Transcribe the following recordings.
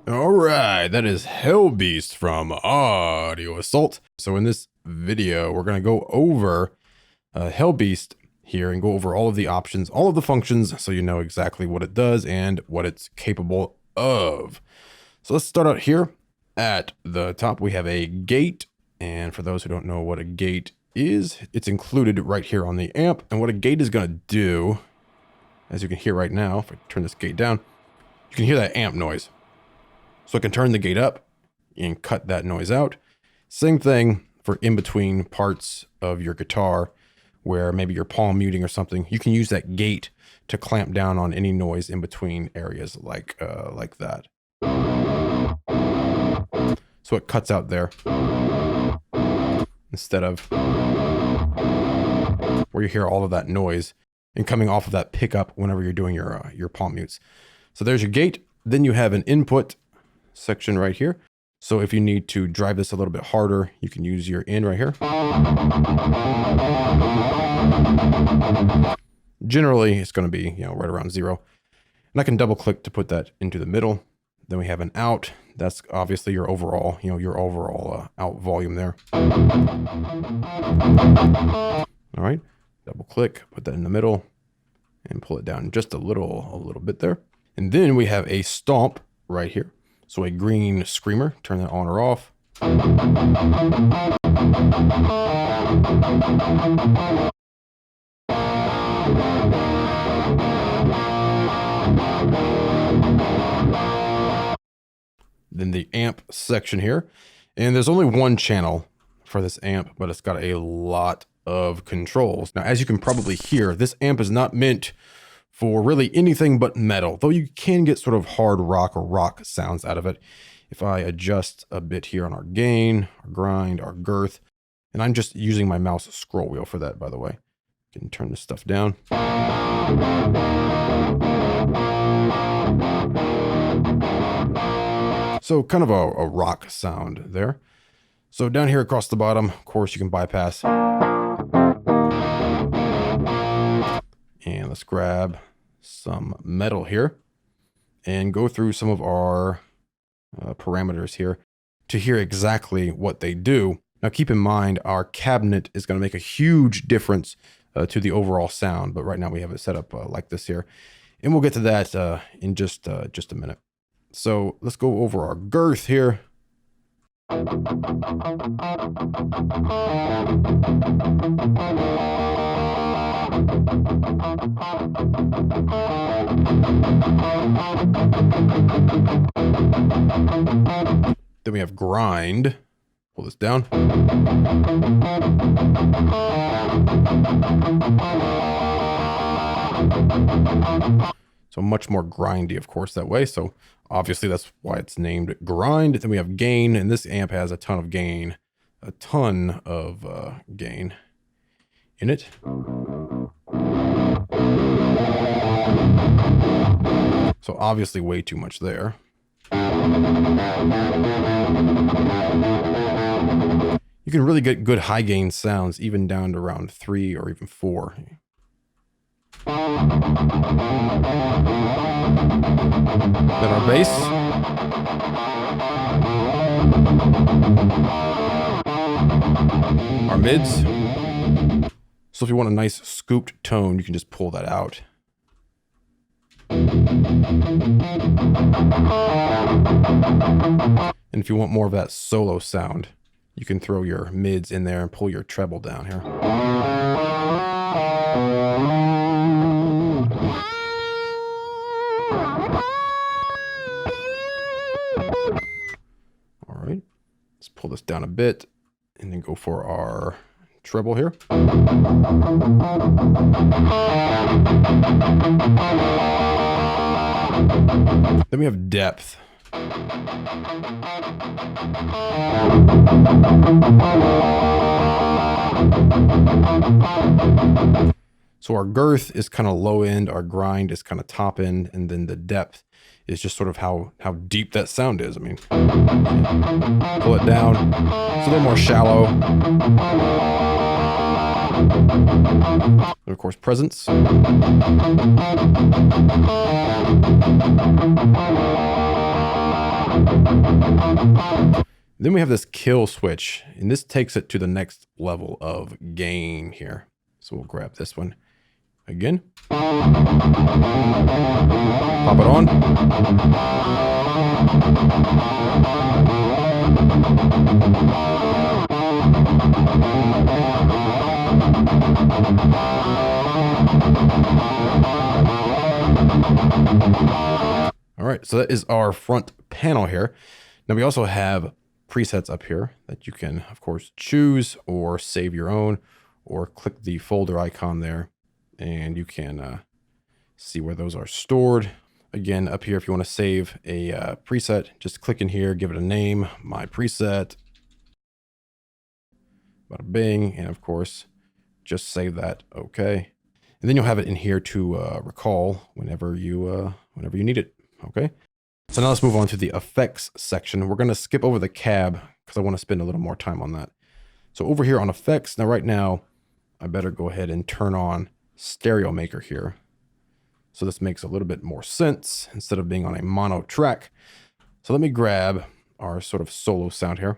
Alright, that is HELLBEAST from Audio Assault. So in this video, we're going to go over HELLBEAST here and go over all of the options, all of the functions, so you know exactly what it does and what it's capable of. So let's start out here. At the top, we have a gate. And for those who don't know what a gate is, it's included right here on the amp. And what a gate is going to do, as you can hear right now, if I turn this gate down, you can hear that amp noise. So I can turn the gate up and cut that noise out. Same thing for in between parts of your guitar where maybe you're palm muting or something. You can use that gate to clamp down on any noise in between areas like that. So it cuts out there instead of where you hear all of that noise and coming off of that pickup whenever you're doing your palm mutes. So there's your gate. Then you have an input section right here. So if you need to drive this a little bit harder, you can use your in right here. Generally, it's going to be, right around 0. And I can double click to put that into the middle. Then we have an out. That's obviously your overall, out volume there. All right, double click, put that in the middle and pull it down just a little bit there. And then we have a stomp right here. So a green screamer, turn that on or off. Then the amp section here. And there's only one channel for this amp, but it's got a lot of controls. Now, as you can probably hear, this amp is not meant for really anything but metal, though you can get sort of hard rock or rock sounds out of it. If I adjust a bit here on our gain, our grind, our girth, and I'm just using my mouse scroll wheel for that, by the way. You can turn this stuff down. So kind of a rock sound there. So down here across the bottom, of course, you can bypass. And let's grab some metal here and go through some of our parameters here to hear exactly what they do. Now, keep in mind, our cabinet is going to make a huge difference to the overall sound. But right now we have it set up like this here. And we'll get to that in just a minute. So let's go over our girth here. Then we have grind. Pull this down. So much more grindy, of course, that way. So obviously that's why it's named grind. Then we have gain, and this amp has a ton of gain in it. So obviously way too much there. You can really get good high gain sounds even down to around 3 or even 4. Then our bass. Our mids. So if you want a nice scooped tone, you can just pull that out. And if you want more of that solo sound, you can throw your mids in there and pull your treble down here. this down a bit and then go for our treble here. Then we have depth. So our girth is kind of low end, our grind is kind of top end, and then the depth is just sort of how deep that sound is. I mean, pull it down, it's a little more shallow. And of course, presence. Then we have this kill switch, and this takes it to the next level of gain here. So we'll grab this one again. Pop it on. All right, so that is our front panel here. Now we also have presets up here that you can, of course, choose or save your own, or click the folder icon there and you can see where those are stored. Again, up here, if you want to save a preset, just click in here, give it a name, my preset, bada bing, and of course, just save that. Okay. And then you'll have it in here to recall whenever you need it. Okay. So now let's move on to the effects section. We're going to skip over the cab because I want to spend a little more time on that. So over here on effects, now right now, I better go ahead and turn on stereo maker here. So this makes a little bit more sense instead of being on a mono track. So let me grab our sort of solo sound here.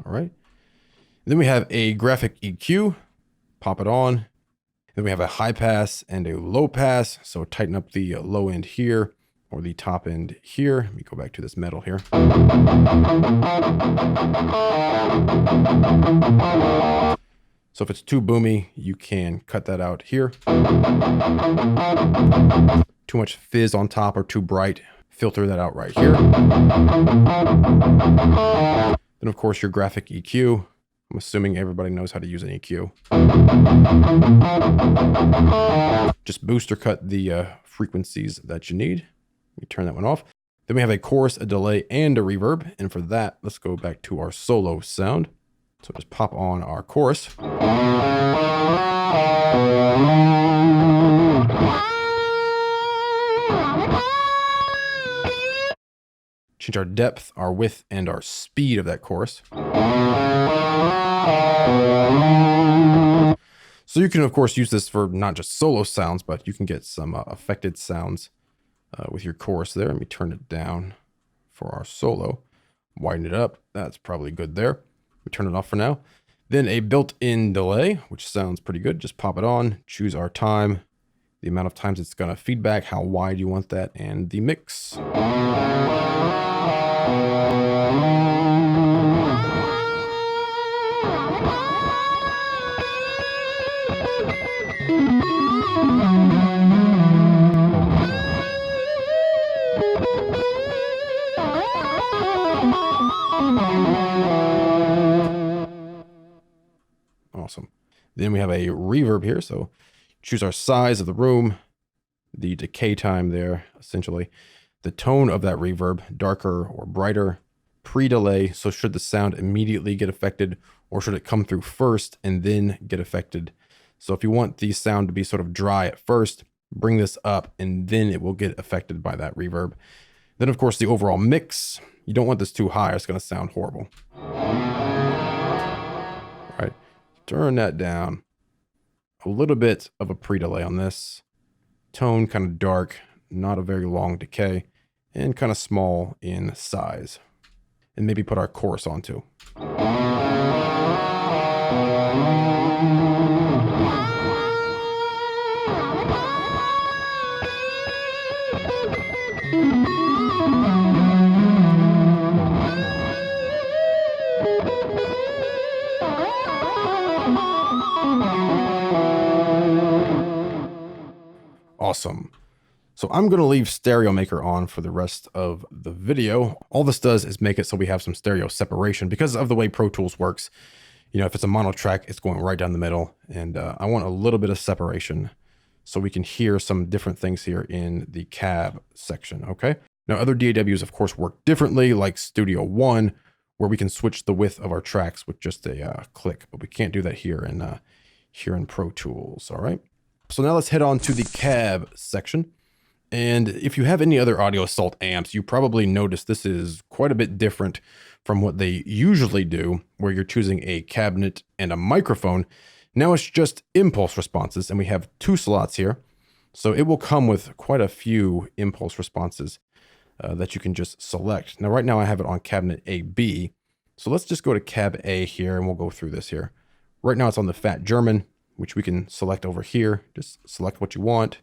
All right. Then we have a graphic EQ, pop it on. Then we have a high pass and a low pass. So tighten up the low end here or the top end here. Let me go back to this metal here. So if it's too boomy, you can cut that out here. Too much fizz on top or too bright, filter that out right here. Then of course your graphic EQ. I'm assuming everybody knows how to use an EQ. Just boost or cut the frequencies that you need. You turn that one off. Then we have a chorus, a delay, and a reverb. And for that, let's go back to our solo sound. So just pop on our chorus. Change our depth, our width, and our speed of that chorus. So you can, of course, use this for not just solo sounds, but you can get some affected sounds with your chorus there. Let me turn it down for our solo. Widen it up. That's probably good there. We turn it off for now. Then a built-in delay, which sounds pretty good. Just pop it on, choose our time, the amount of times it's going to feedback, how wide you want that, and the mix. Awesome. Then we have a reverb here. So choose our size of the room, the decay time there, essentially, the tone of that reverb, darker or brighter, pre-delay. So should the sound immediately get affected, or should it come through first and then get affected? So if you want the sound to be sort of dry at first, bring this up and then it will get affected by that reverb. Then of course the overall mix, you don't want this too high, or it's going to sound horrible. All right, turn that down. A little bit of a pre-delay on this. Tone kind of dark, not a very long decay, and kind of small in size. And maybe put our chorus on too. Awesome. So I'm going to leave Stereo Maker on for the rest of the video. All this does is make it so we have some stereo separation because of the way Pro Tools works. You know, if it's a mono track, it's going right down the middle. And I want a little bit of separation so we can hear some different things here in the cab section, okay? Now, other DAWs, of course, work differently, like Studio One, where we can switch the width of our tracks with just a click, but we can't do that here in Pro Tools, all right? So now let's head on to the cab section. And if you have any other Audio Assault amps, you probably noticed this is quite a bit different from what they usually do, where you're choosing a cabinet and a microphone. Now it's just impulse responses, and we have 2 slots here. So it will come with quite a few impulse responses that you can just select. Now, right now I have it on cabinet AB. So let's just go to cab A here, and we'll go through this here. Right now it's on the Fat German, which we can select over here. Just select what you want,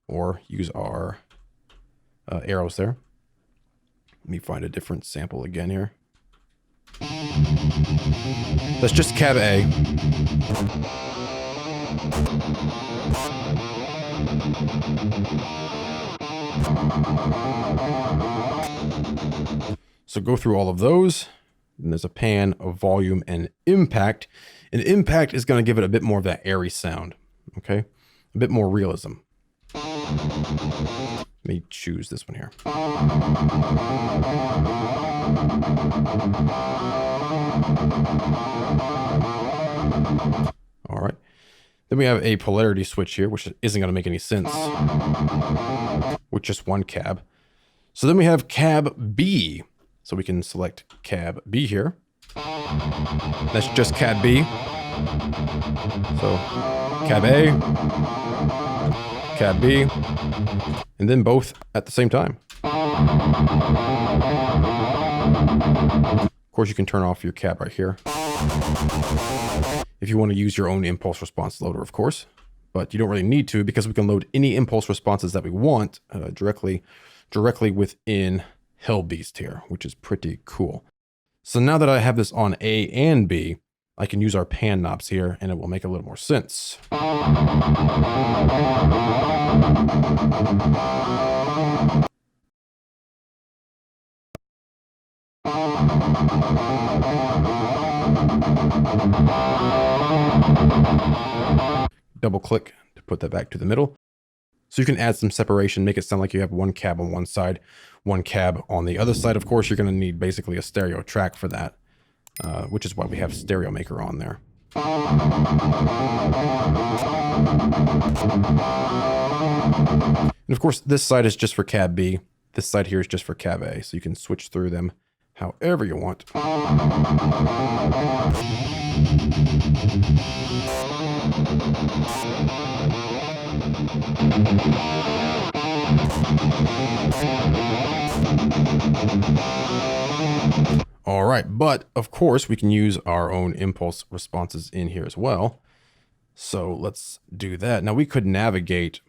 or use our arrows there. Let me find a different sample again here. That's just cab A. So go through all of those. And there's a pan, a volume, and impact. And impact is going to give it a bit more of that airy sound. Okay? A bit more realism. Let me choose this one here. All right. Then we have a polarity switch here, which isn't going to make any sense with just one cab. So then we have cab B. So we can select cab B here. That's just cab B. So cab A, cab B, and then both at the same time. Of course, you can turn off your cab right here if you want to use your own impulse response loader, of course, but you don't really need to because we can load any impulse responses that we want directly within HELLBEAST here, which is pretty cool. So now that I have this on A and B, I can use our pan knobs here and it will make a little more sense. Double click to put that back to the middle. So you can add some separation, make it sound like you have one cab on one side, one cab on the other side. Of course, you're going to need basically a stereo track for that, which is why we have Stereo Maker on there. And of course, this side is just for cab B. This side here is just for cab A. So you can switch through them however you want. All right, but of course we can use our own impulse responses in here as well. So let's do that. Now we could navigate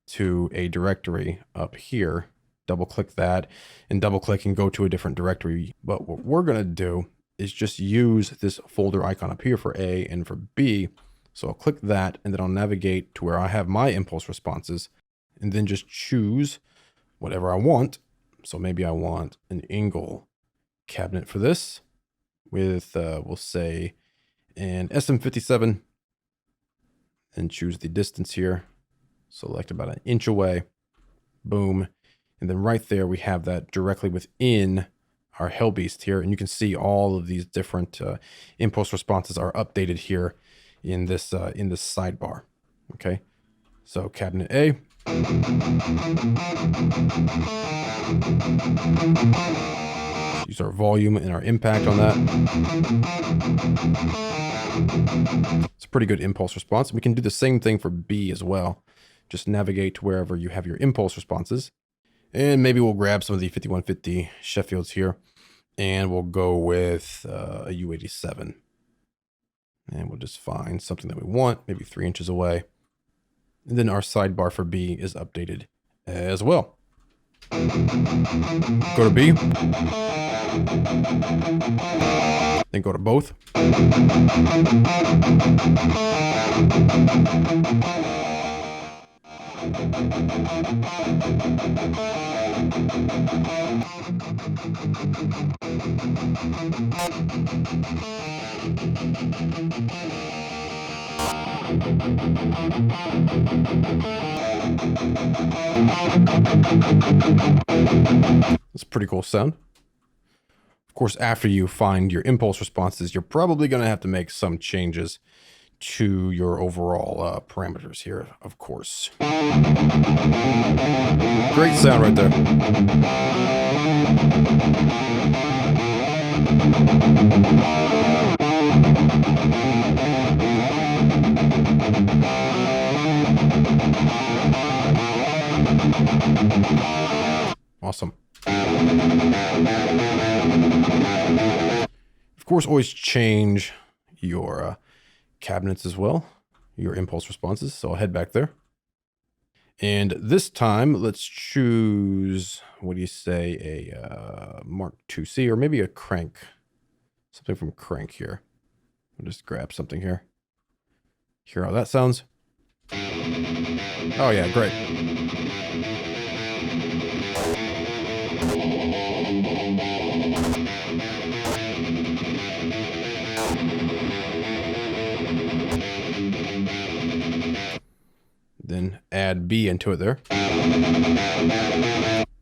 to a directory up here, double click that and double click and go to a different directory. But what we're going to do is just use this folder icon up here for A and for B. So I'll click that and then I'll navigate to where I have my impulse responses and then just choose whatever I want. So maybe I want an Engel cabinet for this with, we'll say an SM57 and choose the distance here. Select about an inch away, boom. And then right there, we have that directly within our HELLBEAST here. And you can see all of these different impulse responses are updated here in this sidebar. Okay, so cabinet A. Use our volume and our impact on that. It's a pretty good impulse response. We can do the same thing for B as well. Just navigate to wherever you have your impulse responses. And maybe we'll grab some of the 5150 Sheffields here. And we'll go with a U87. And we'll just find something that we want, maybe 3 inches away. And then our sidebar for B is updated as well. Go to B. Then go to both. That's a pretty cool sound. Of course, after you find your impulse responses, you're probably going to have to make some changes to your overall parameters here, of course. Great sound right there. Awesome. Of course, always change your cabinets as well, your impulse responses. So I'll head back there. And this time, let's choose, what do you say, a Mark IIc, or maybe a crank, something from crank here. I'll just grab something here. Hear how that sounds? Oh yeah, great. Then add B into it there.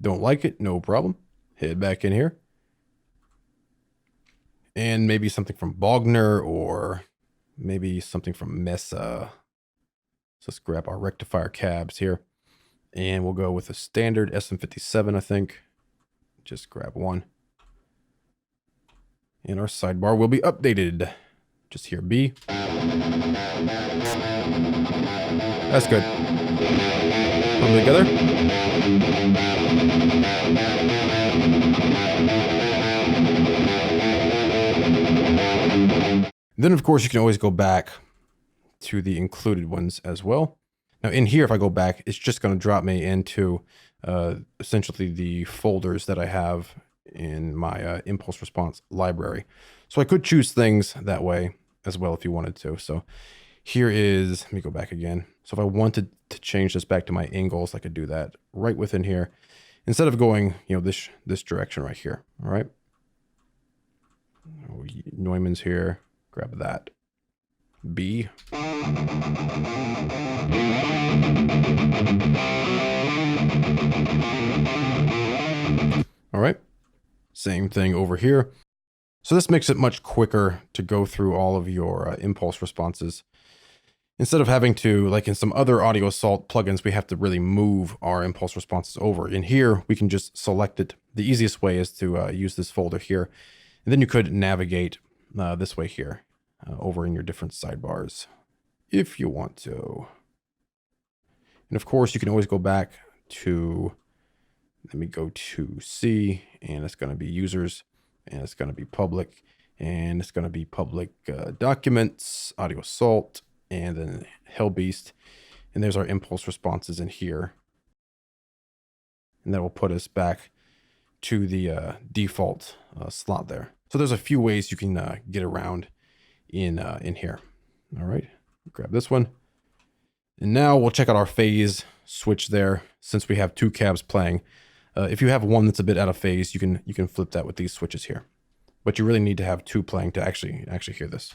Don't like it, no problem. Head back in here. And maybe something from Bogner, or maybe something from Mesa. So let's grab our rectifier cabs here. And we'll go with a standard SM57, I think. Just grab one. And our sidebar will be updated. Just hear B. That's good. Put them together. Then, of course, you can always go back to the included ones as well. Now, in here, if I go back, it's just going to drop me into essentially the folders that I have in my impulse response library. So I could choose things that way as well if you wanted to. So here is, let me go back again. So if I wanted to change this back to my angles, I could do that right within here, instead of going, this direction right here. All right. Neumann's here. Grab that. B. All right. Same thing over here. So this makes it much quicker to go through all of your impulse responses. Instead of having to, like in some other Audio Assault plugins, we have to really move our impulse responses over. In here, we can just select it. The easiest way is to use this folder here. And then you could navigate this way here, over in your different sidebars, if you want to. And of course, you can always go back to, let me go to C, and it's going to be users, and it's going to be public, and it's going to be public documents, Audio Assault, and then HELLBEAST. And there's our impulse responses in here. And that will put us back to the default slot there. So there's a few ways you can get around in here. All right, grab this one. And now we'll check out our phase switch there, since we have two cabs playing. If you have one that's a bit out of phase, you can flip that with these switches here. But you really need to have two playing to actually hear this.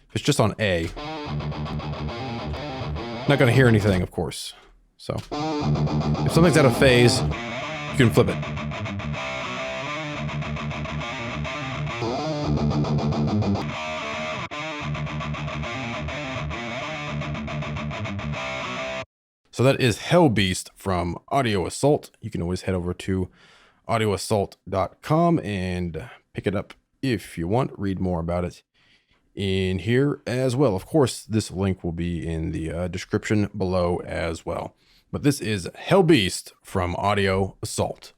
If it's just on A, not going to hear anything, of course. So if something's out of phase, you can flip it. So that is HELLBEAST from Audio Assault. You can always head over to audioassault.com and pick it up if you want. Read more about it in here as well. Of course, this link will be in the description below as well. But this is HELLBEAST from Audio Assault.